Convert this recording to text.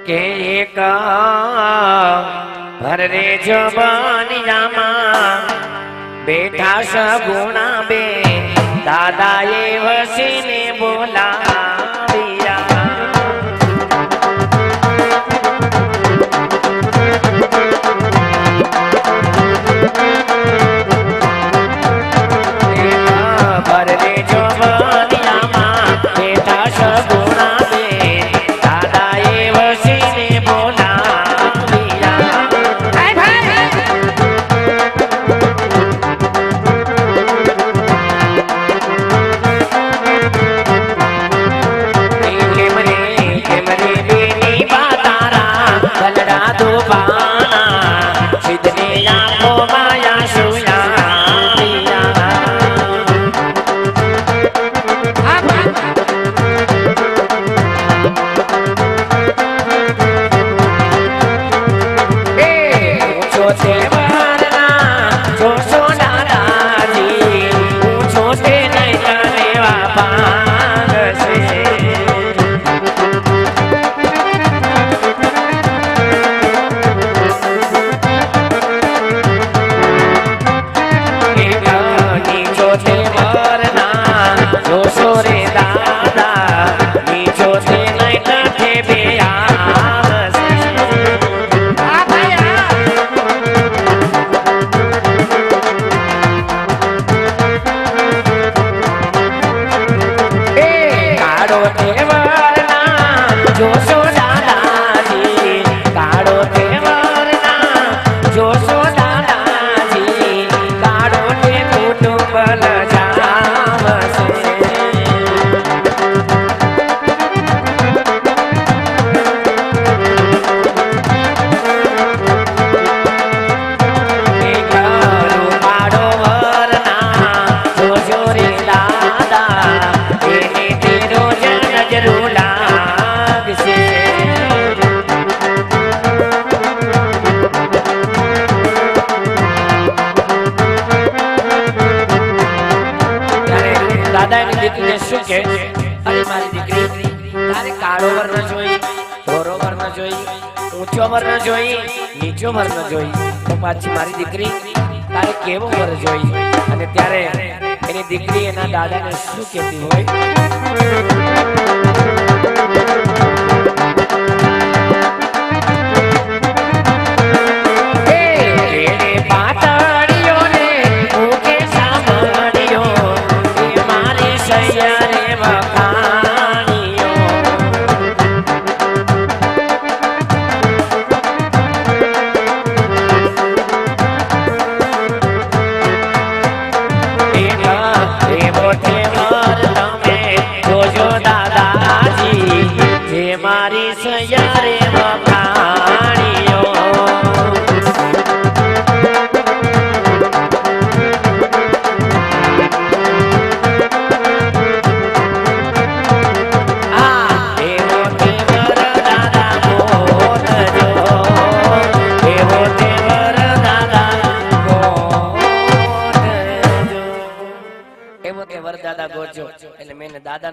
કે એક ભર રે જબનિયામાં બેઠા સગુણા બે દાદાએ વસીને બોલાવ્યા ભર રે જબનિયામાં બેઠા સગુણા બે દાદાએ વસીને બોલાવ્યા કેમ રે બેની બાતારા ગલડા દુબાના સિદ્ધને આંખો માયા સુયા શું કે અરે મારી દીકરી તારે કાળો વર્ણ જોઈ ધોરો વર્ણ જોઈ ઊંચો વર્ણ જોઈ નીચો વર્ણ જોઈ તો પાછી મારી દીકરી તારે કેવો વર્ણ જોઈ અને ત્યારે એની દીકરી એના દાદાને શું કહેતી હોય